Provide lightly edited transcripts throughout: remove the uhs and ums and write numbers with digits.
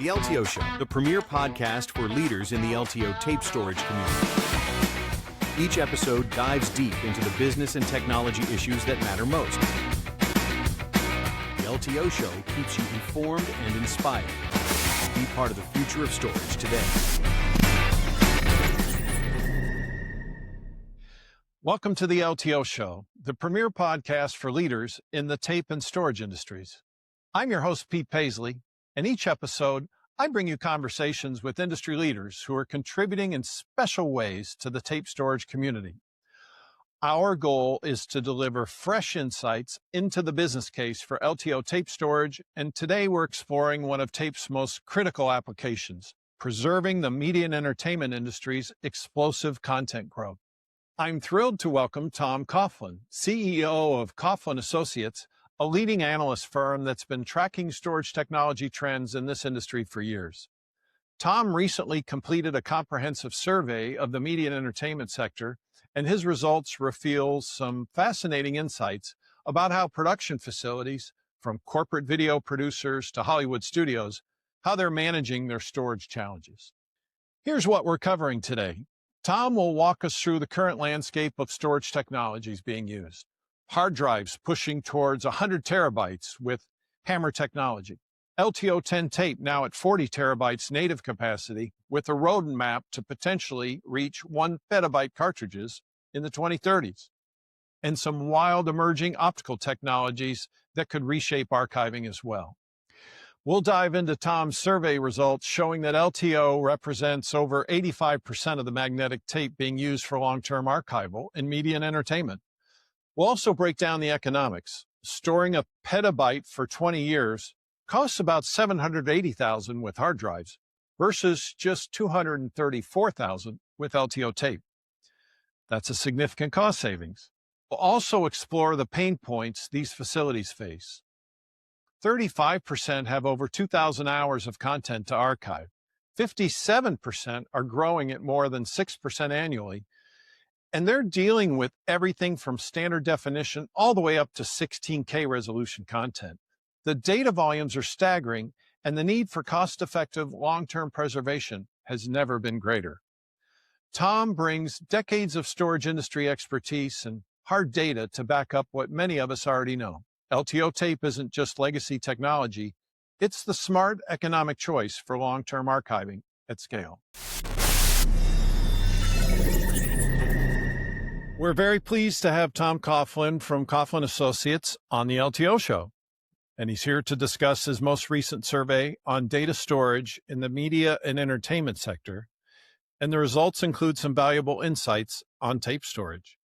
The LTO Show, the premier podcast for leaders in the LTO tape storage community. Each episode dives deep into the business and technology issues that matter most. The LTO Show keeps you informed and inspired. Be part of the future of storage today. Welcome to the LTO Show, the premier podcast for leaders in the tape and storage industries. I'm your host, Pete Paisley, and each episode, I bring you conversations with industry leaders who are contributing in special ways to the tape storage community. Our goal is to deliver fresh insights into the business case for LTO tape storage, and today we're exploring one of tape's most critical applications, preserving the media and entertainment industry's explosive content growth. I'm thrilled to welcome Tom Coughlin, CEO of Coughlin Associates, a leading analyst firm that's been tracking storage technology trends in this industry for years. Tom recently completed a comprehensive survey of the media and entertainment sector, and his results reveal some fascinating insights about how production facilities, from corporate video producers to Hollywood studios, how they're managing their storage challenges. Here's what we're covering today. Tom will walk us through the current landscape of storage technologies being used. Hard drives pushing towards 100 terabytes with HAMR technology. LTO 10 tape now at 40 terabytes native capacity with a roadmap to potentially reach 1 petabyte cartridges in the 2030s. And some wild emerging optical technologies that could reshape archiving as well. We'll dive into Tom's survey results showing that LTO represents over 85% of the magnetic tape being used for long-term archival in media and entertainment. We'll also break down the economics. Storing a petabyte for 20 years costs about $780,000 with hard drives versus just $234,000 with LTO tape. That's a significant cost savings. We'll also explore the pain points these facilities face. 35% have over 2,000 hours of content to archive. 57% are growing at more than 6% annually. And they're dealing with everything from standard definition all the way up to 16K resolution content. The data volumes are staggering, and the need for cost-effective long-term preservation has never been greater. Tom brings decades of storage industry expertise and hard data to back up what many of us already know. LTO tape isn't just legacy technology, it's the smart economic choice for long-term archiving at scale. We're very pleased to have Tom Coughlin from Coughlin Associates on the LTO Show, and he's here to discuss his most recent survey on data storage in the media and entertainment sector, and the results include some valuable insights on tape storage.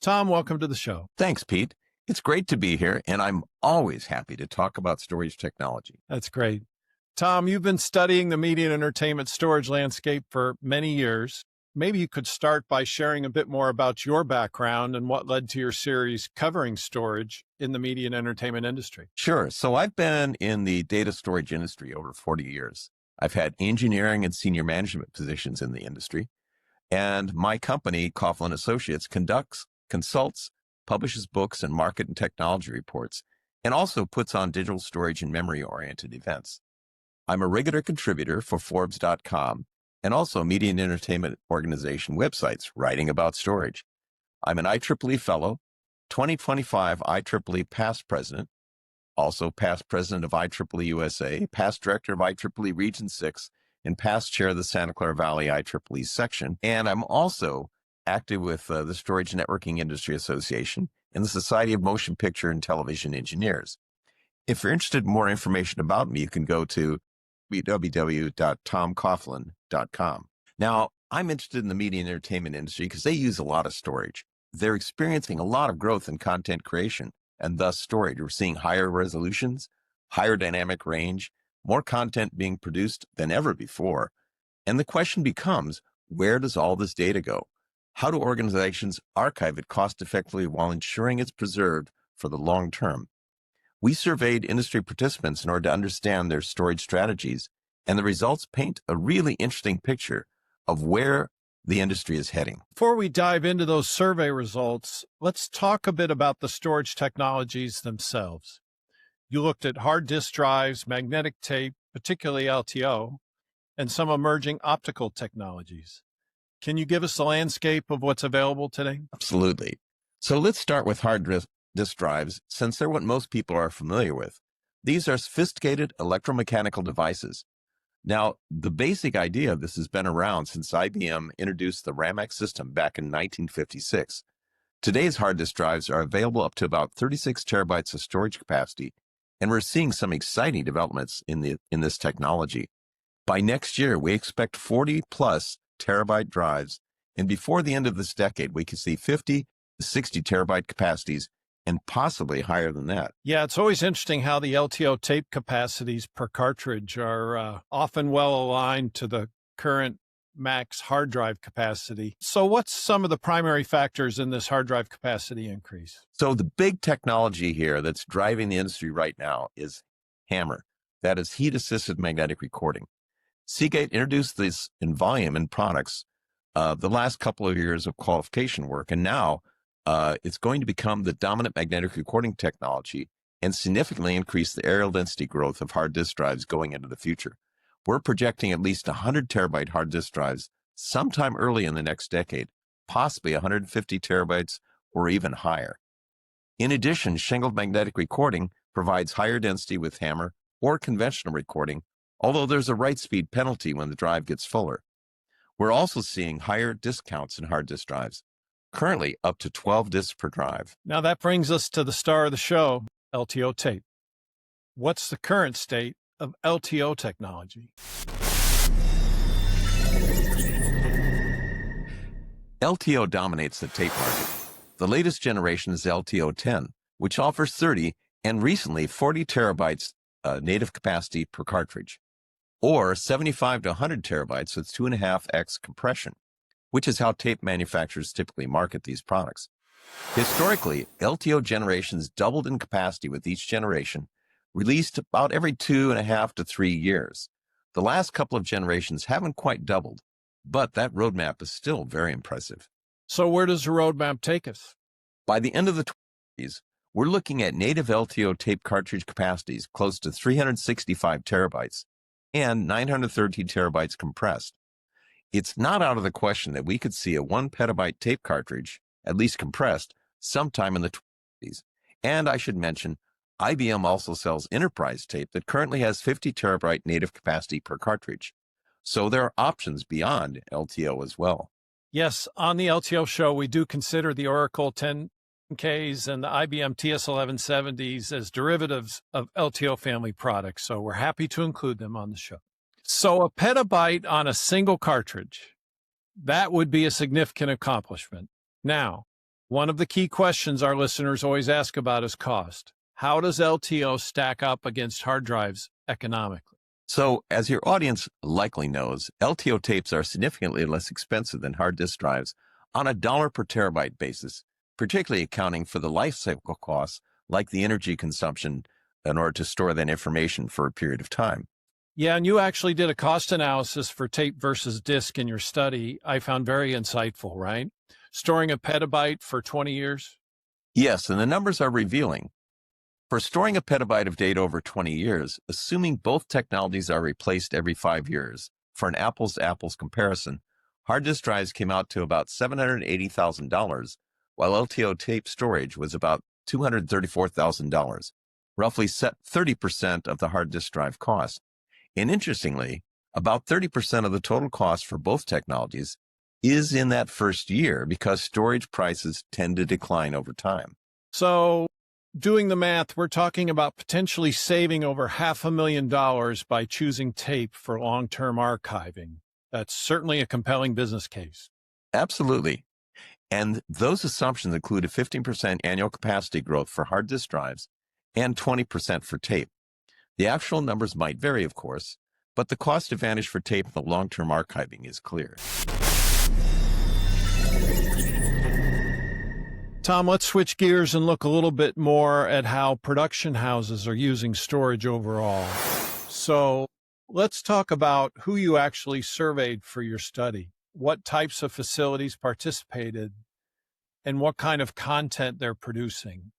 Tom, welcome to the show. Thanks, Pete. It's great to be here, and I'm always happy to talk about storage technology. That's great. Tom, you've been studying the media and entertainment storage landscape for many years. Maybe you could start by sharing a bit more about your background and what led to your series covering storage in the media and entertainment industry. Sure. So I've been in the data storage industry over 40 years. I've had engineering and senior management positions in the industry. And my company, Coughlin Associates, consults, publishes books and market and technology reports, and also puts on digital storage and memory-oriented events. I'm a regular contributor for Forbes.com and also media and entertainment organization websites writing about storage. I'm an IEEE Fellow, 2025 IEEE Past President, also past President of IEEE USA, past Director of IEEE Region 6, and past Chair of the Santa Clara Valley IEEE section. And I'm also active with the Storage Networking Industry Association and the Society of Motion Picture and Television Engineers. If you're interested in more information about me, you can go to www.tomcoughlin.com. Now, I'm interested in the media and entertainment industry because they use a lot of storage. They're experiencing a lot of growth in content creation and thus storage. We're seeing higher resolutions, higher dynamic range, more content being produced than ever before. And the question becomes, where does all this data go? How do organizations archive it cost-effectively while ensuring it's preserved for the long term? We surveyed industry participants in order to understand their storage strategies, and the results paint a really interesting picture of where the industry is heading. Before we dive into those survey results, let's talk a bit about the storage technologies themselves. You looked at hard disk drives, magnetic tape, particularly LTO, and some emerging optical technologies. Can you give us a landscape of what's available today? Absolutely. So let's start with disk drives, since they're what most people are familiar with. These are sophisticated electromechanical devices. Now, the basic idea of this has been around since IBM introduced the RAM-X system back in 1956. Today's hard disk drives are available up to about 36 terabytes of storage capacity, and we're seeing some exciting developments in this technology. By next year, we expect 40 plus terabyte drives, and before the end of this decade, we could see 50 to 60 terabyte capacities and possibly higher than that. Yeah, it's always interesting how the LTO tape capacities per cartridge are often well aligned to the current max hard drive capacity. So what's some of the primary factors in this hard drive capacity increase? So the big technology here that's driving the industry right now is HAMR. That is heat-assisted magnetic recording. Seagate introduced this in volume in products the last couple of years of qualification work, and now it's going to become the dominant magnetic recording technology and significantly increase the areal density growth of hard disk drives going into the future. We're projecting at least 100 terabyte hard disk drives sometime early in the next decade, possibly 150 terabytes or even higher. In addition, shingled magnetic recording provides higher density with HAMR or conventional recording, although there's a write speed penalty when the drive gets fuller. We're also seeing higher disk counts in hard disk drives, currently up to 12 disks per drive. Now that brings us to the star of the show, LTO tape. What's the current state of LTO technology? LTO dominates the tape market. The latest generation is LTO 10, which offers 30 and recently 40 terabytes native capacity per cartridge, or 75 to 100 terabytes with 2.5x compression, which is how tape manufacturers typically market these products. Historically, LTO generations doubled in capacity with each generation, released about every 2.5 to 3 years. The last couple of generations haven't quite doubled, but that roadmap is still very impressive. So where does the roadmap take us? By the end of the 20s, we're looking at native LTO tape cartridge capacities close to 365 terabytes and 913 terabytes compressed. It's not out of the question that we could see a 1 petabyte tape cartridge, at least compressed, sometime in the 20s. And I should mention, IBM also sells enterprise tape that currently has 50 terabyte native capacity per cartridge. So there are options beyond LTO as well. Yes, on the LTO show, we do consider the Oracle 10Ks and the IBM TS1170s as derivatives of LTO family products, so we're happy to include them on the show. So a petabyte on a single cartridge, that would be a significant accomplishment. Now, one of the key questions our listeners always ask about is cost. How does LTO stack up against hard drives economically? So, as your audience likely knows, LTO tapes are significantly less expensive than hard disk drives on a dollar per terabyte basis, particularly accounting for the life cycle costs like the energy consumption in order to store that information for a period of time. Yeah, and you actually did a cost analysis for tape versus disk in your study. I found very insightful, right? Storing a petabyte for 20 years? Yes, and the numbers are revealing. For storing a petabyte of data over 20 years, assuming both technologies are replaced every 5 years, for an apples-to-apples comparison, hard disk drives came out to about $780,000, while LTO tape storage was about $234,000, roughly 30% of the hard disk drive cost. And interestingly, about 30% of the total cost for both technologies is in that first year because storage prices tend to decline over time. So, doing the math, we're talking about potentially saving over $500,000 by choosing tape for long-term archiving. That's certainly a compelling business case. Absolutely. And those assumptions include a 15% annual capacity growth for hard disk drives and 20% for tape. The actual numbers might vary, of course, but the cost advantage for tape in the long-term archiving is clear. Tom, let's switch gears and look a little bit more at how production houses are using storage overall. So let's talk about who you actually surveyed for your study, what types of facilities participated, and what kind of content they're producing.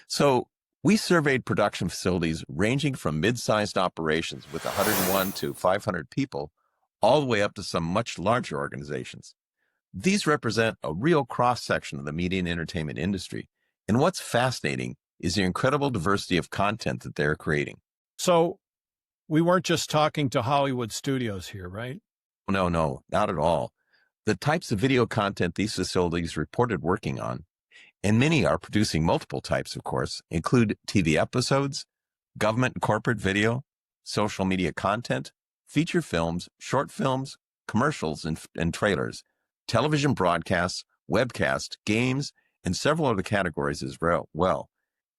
So We surveyed production facilities ranging from mid-sized operations with 101 to 500 people, all the way up to some much larger organizations. These represent a real cross-section of the media and entertainment industry. And what's fascinating is the incredible diversity of content that they're creating. So we weren't just talking to Hollywood studios here, right? No, not at all. The types of video content these facilities reported working on, and many are producing multiple types, of course, include TV episodes, government and corporate video, social media content, feature films, short films, commercials, and trailers, television broadcasts, webcasts, games, and several other categories as well.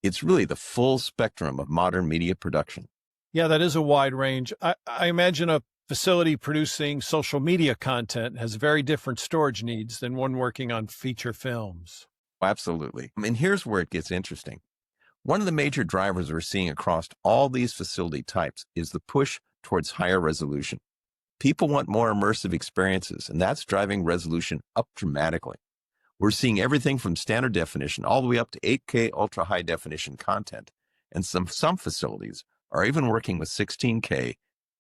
It's really the full spectrum of modern media production. Yeah, that is a wide range. I imagine a facility producing social media content has very different storage needs than one working on feature films. Absolutely. And here's where it gets interesting. One of the major drivers we're seeing across all these facility types is the push towards higher resolution. People want more immersive experiences, and that's driving resolution up dramatically. We're seeing everything from standard definition all the way up to 8K ultra high definition content. And some facilities are even working with 16K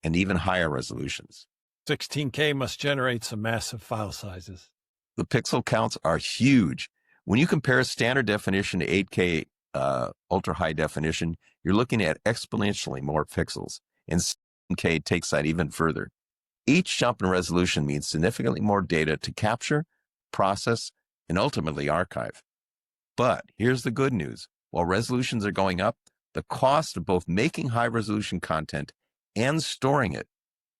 and even higher resolutions. 16K must generate some massive file sizes. The pixel counts are huge. When you compare standard definition to 8K ultra high definition, you're looking at exponentially more pixels, and 16K takes that even further. Each jump in resolution means significantly more data to capture, process, and ultimately archive. But here's the good news. While resolutions are going up, the cost of both making high resolution content and storing it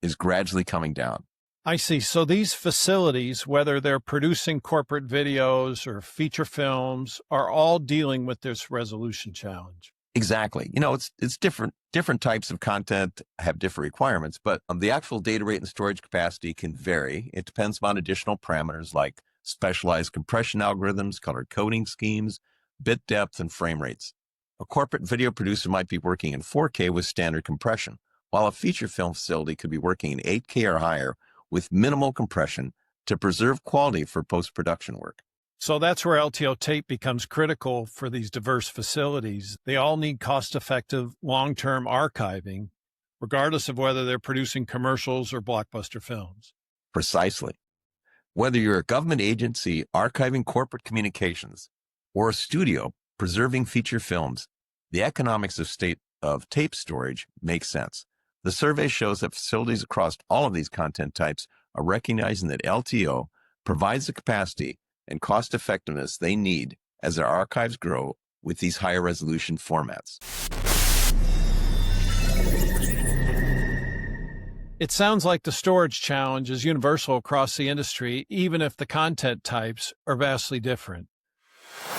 is gradually coming down. I see. So these facilities, whether they're producing corporate videos or feature films, are all dealing with this resolution challenge. Exactly. It's different types of content have different requirements, but the actual data rate and storage capacity can vary. It depends upon additional parameters like specialized compression algorithms, color coding schemes, bit depth, and frame rates. A corporate video producer might be working in 4K with standard compression, while a feature film facility could be working in 8K or higher with minimal compression to preserve quality for post-production work. So that's where LTO tape becomes critical for these diverse facilities. They all need cost-effective, long-term archiving, regardless of whether they're producing commercials or blockbuster films. Precisely. Whether you're a government agency archiving corporate communications or a studio preserving feature films, the economics of tape storage makes sense. The survey shows that facilities across all of these content types are recognizing that LTO provides the capacity and cost effectiveness they need as their archives grow with these higher resolution formats. It sounds like the storage challenge is universal across the industry, even if the content types are vastly different.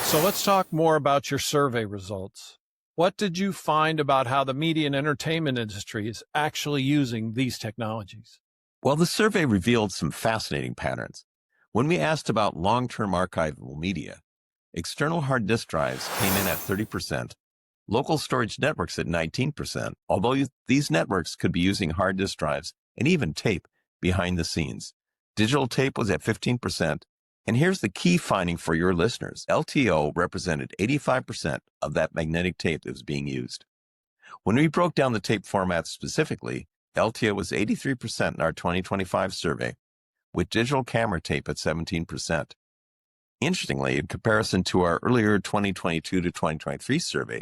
So let's talk more about your survey results. What did you find about how the media and entertainment industry is actually using these technologies? Well, the survey revealed some fascinating patterns. When we asked about long-term archivable media, external hard disk drives came in at 30%, local storage networks at 19%, although these networks could be using hard disk drives and even tape behind the scenes. Digital tape was at 15%, and here's the key finding for your listeners. LTO represented 85% of that magnetic tape that was being used. When we broke down the tape formats specifically, LTO was 83% in our 2025 survey, with digital camera tape at 17%. Interestingly, in comparison to our earlier 2022 to 2023 survey,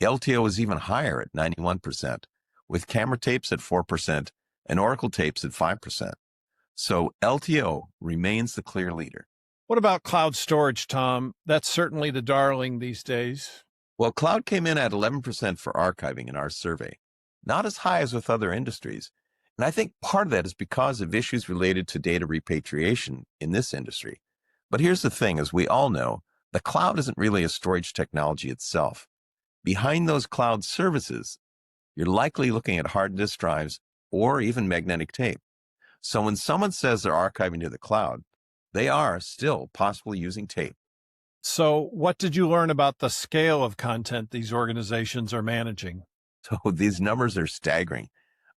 LTO was even higher at 91%, with camera tapes at 4% and Oracle tapes at 5%. So LTO remains the clear leader. What about cloud storage, Tom? That's certainly the darling these days. Well, cloud came in at 11% for archiving in our survey, not as high as with other industries. And I think part of that is because of issues related to data repatriation in this industry. But here's the thing, as we all know, the cloud isn't really a storage technology itself. Behind those cloud services, you're likely looking at hard disk drives or even magnetic tape. So when someone says they're archiving to the cloud, they are still possibly using tape. So what did you learn about the scale of content these organizations are managing? So these numbers are staggering.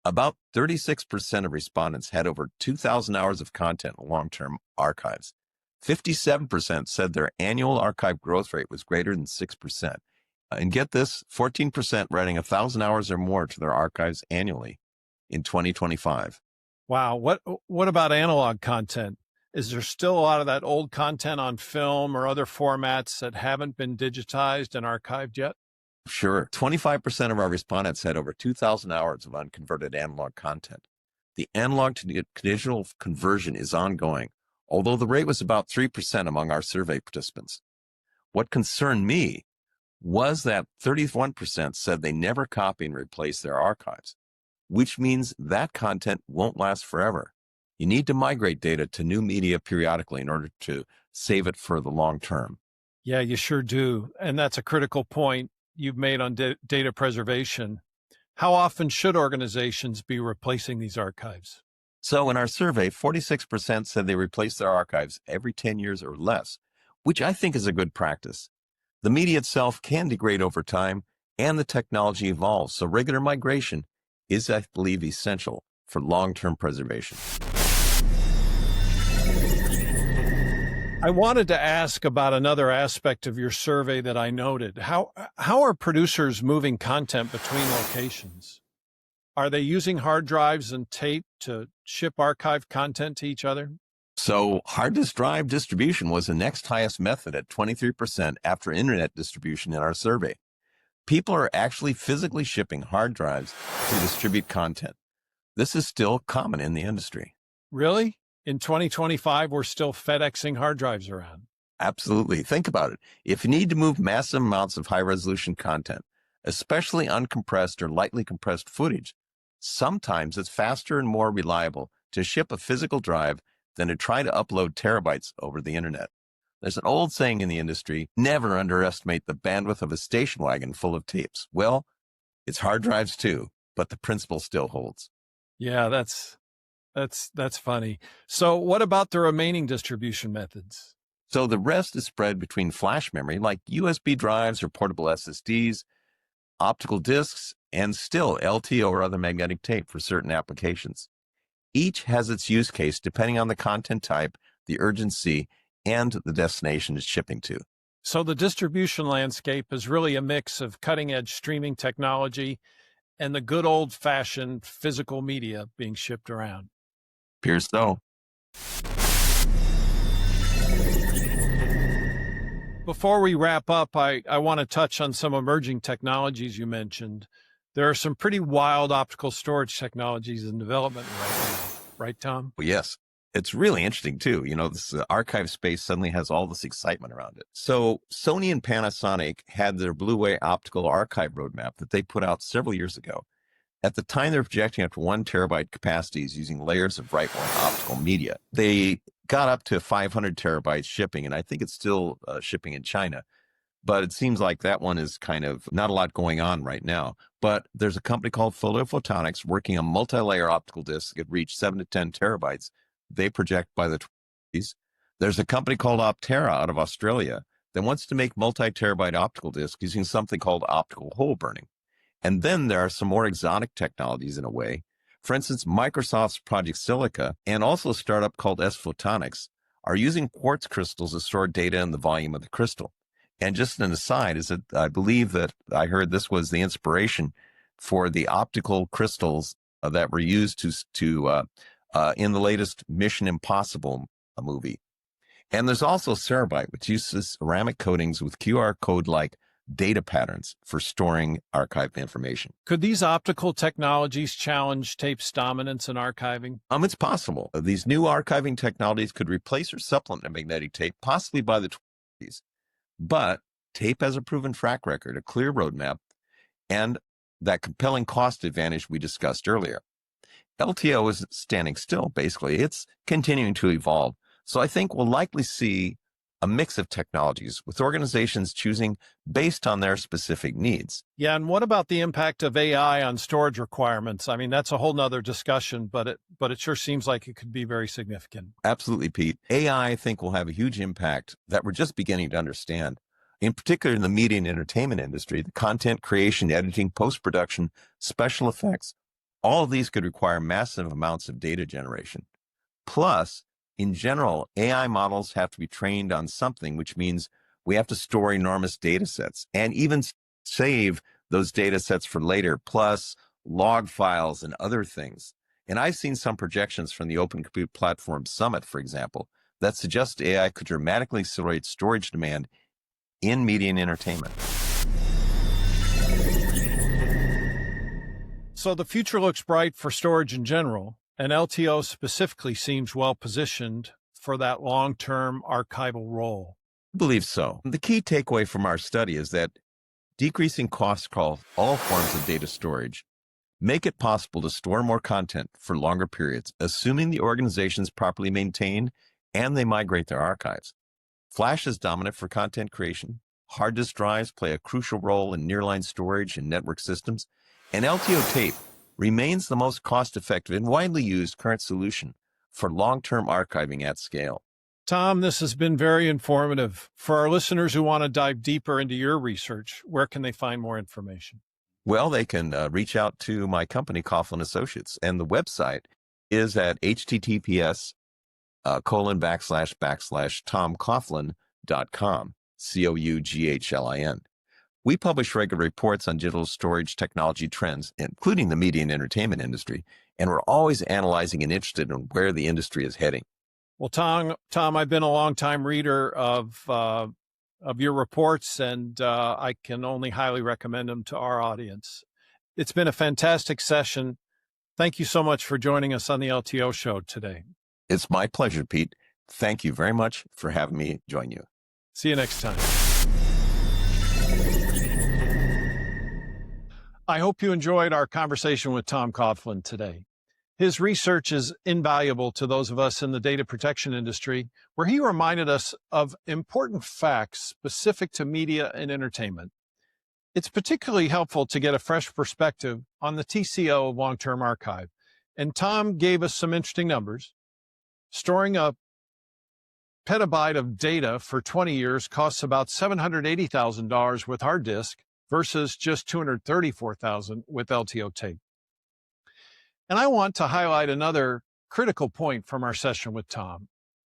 About 36% of respondents had over 2,000 hours of content in long-term archives. 57% said their annual archive growth rate was greater than 6%. And get this, 14% writing 1,000 hours or more to their archives annually in 2025. Wow. What about analog content? Is there still a lot of that old content on film or other formats that haven't been digitized and archived yet? Sure. 25% of our respondents had over 2,000 hours of unconverted analog content. The analog to digital conversion is ongoing, although the rate was about 3% among our survey participants. What concerned me was that 31% said they never copy and replace their archives, which means that content won't last forever. You need to migrate data to new media periodically in order to save it for the long term. Yeah, you sure do. And that's a critical point you've made on data preservation. How often should organizations be replacing these archives? So in our survey, 46% said they replace their archives every 10 years or less, which I think is a good practice. The media itself can degrade over time, and the technology evolves, so regular migration is, I believe, essential for long-term preservation. I wanted to ask about another aspect of your survey that I noted. How are producers moving content between locations? Are they using hard drives and tape to ship archived content to each other? So hard disk drive distribution was the next highest method at 23% after internet distribution in our survey. People are actually physically shipping hard drives to distribute content. This is still common in the industry. Really? In 2025, we're still FedExing hard drives around. Absolutely. Think about it. If you need to move massive amounts of high-resolution content, especially uncompressed or lightly compressed footage, sometimes it's faster and more reliable to ship a physical drive than to try to upload terabytes over the internet. There's an old saying in the industry, never underestimate the bandwidth of a station wagon full of tapes. Well, it's hard drives too, but the principle still holds. Yeah, that's funny. So what about the remaining distribution methods? So the rest is spread between flash memory like USB drives or portable SSDs, optical discs, and still LTO or other magnetic tape for certain applications. Each has its use case depending on the content type, the urgency, and the destination it's shipping to. So the distribution landscape is really a mix of cutting-edge streaming technology and the good old-fashioned physical media being shipped around. Appears so. Before we wrap up, I want to touch on some emerging technologies you mentioned. There are some pretty wild optical storage technologies in development right now, right, Tom? Well, yes. It's really interesting too. This archive space suddenly has all this excitement around it. So Sony and Panasonic had their Blu-ray optical archive roadmap that they put out several years ago. At the time, they were projecting up to 1 terabyte capacities using layers of Brightline optical media. They got up to 500 terabytes shipping, and I think it's still shipping in China. But it seems like that one is kind of not a lot going on right now. But there's a company called Photonics working on multi-layer optical discs that could reach 7 to 10 terabytes. They project by the 20s. There's a company called Optera out of Australia that wants to make multi-terabyte optical discs using something called optical hole burning. And then there are some more exotic technologies in a way. For instance, Microsoft's Project Silica and also a startup called S-Photonics are using quartz crystals to store data in the volume of the crystal. And just an aside is that I believe that I heard this was the inspiration for the optical crystals that were used to in the latest Mission Impossible movie. And there's also Cerebite, which uses ceramic coatings with QR code-like data patterns for storing archived information. Could these optical technologies challenge tape's dominance in archiving? It's possible. These new archiving technologies could replace or supplement magnetic tape, possibly by the 20s. But tape has a proven track record, a clear roadmap, and that compelling cost advantage we discussed earlier. LTO isn't standing still, basically. It's continuing to evolve. So I think we'll likely see a mix of technologies with organizations choosing based on their specific needs. Yeah, and what about the impact of AI on storage requirements? I mean, that's a whole nother discussion, but it sure seems like it could be very significant. Absolutely, Pete. AI, I think, will have a huge impact that we're just beginning to understand. In particular, in the media and entertainment industry, the content creation, editing, post-production, special effects, all of these could require massive amounts of data generation. Plus, in general, AI models have to be trained on something, which means we have to store enormous data sets. And even save those data sets for later, plus log files and other things. And I've seen some projections from the Open Compute Platform Summit, for example, that suggest AI could dramatically accelerate storage demand in media and entertainment. So the future looks bright for storage in general, and LTO specifically seems well positioned for that long-term archival role. I believe so. The key takeaway from our study is that decreasing costs across all forms of data storage make it possible to store more content for longer periods, assuming the organization is properly maintained and they migrate their archives. Flash is dominant for content creation. Hard disk drives play a crucial role in nearline storage and network systems. And LTO tape remains the most cost-effective and widely used current solution for long-term archiving at scale. Tom, this has been very informative. For our listeners who want to dive deeper into your research, where can they find more information? Well, they can reach out to my company, Coughlin Associates, and the website is at https://tomcoughlin.com, Coughlin. We publish regular reports on digital storage technology trends, including the media and entertainment industry, and we're always analyzing and interested in where the industry is heading. Well, Tom, I've been a long-time reader of your reports, and I can only highly recommend them to our audience. It's been a fantastic session. Thank you so much for joining us on the LTO Show today. It's my pleasure, Pete. Thank you very much for having me join you. See you next time. I hope you enjoyed our conversation with Tom Coughlin today. His research is invaluable to those of us in the data protection industry, where he reminded us of important facts specific to media and entertainment. It's particularly helpful to get a fresh perspective on the TCO of long-term archive. And Tom gave us some interesting numbers. Storing a petabyte of data for 20 years costs about $780,000 with hard disk versus just $234,000 with LTO tape. And I want to highlight another critical point from our session with Tom.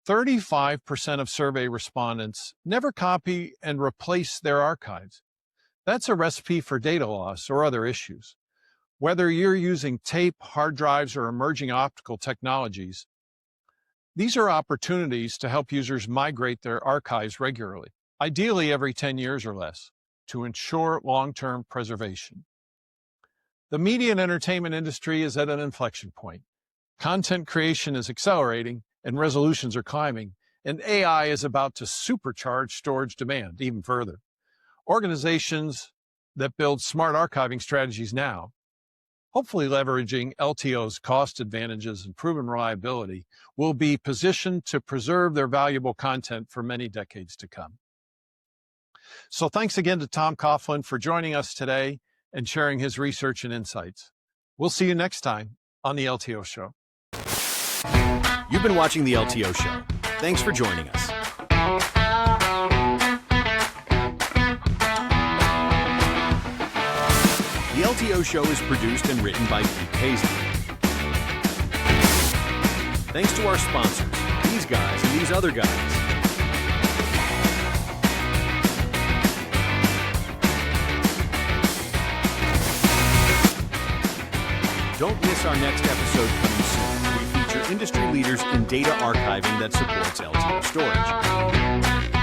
35% of survey respondents never copy and replace their archives. That's a recipe for data loss or other issues. Whether you're using tape, hard drives, or emerging optical technologies, these are opportunities to help users migrate their archives regularly, ideally every 10 years or less, to ensure long-term preservation. The media and entertainment industry is at an inflection point. Content creation is accelerating and resolutions are climbing, and AI is about to supercharge storage demand even further. Organizations that build smart archiving strategies now, hopefully leveraging LTO's cost advantages and proven reliability, will be positioned to preserve their valuable content for many decades to come. So thanks again to Tom Coughlin for joining us today and sharing his research and insights. We'll see you next time on the LTO Show. You've been watching the LTO Show. Thanks for joining us. The LTO Show is produced and written by Pete Paisley. Thanks to our sponsors, these guys and these other guys. Don't miss our next episode coming soon. We feature industry leaders in data archiving that supports LTO storage.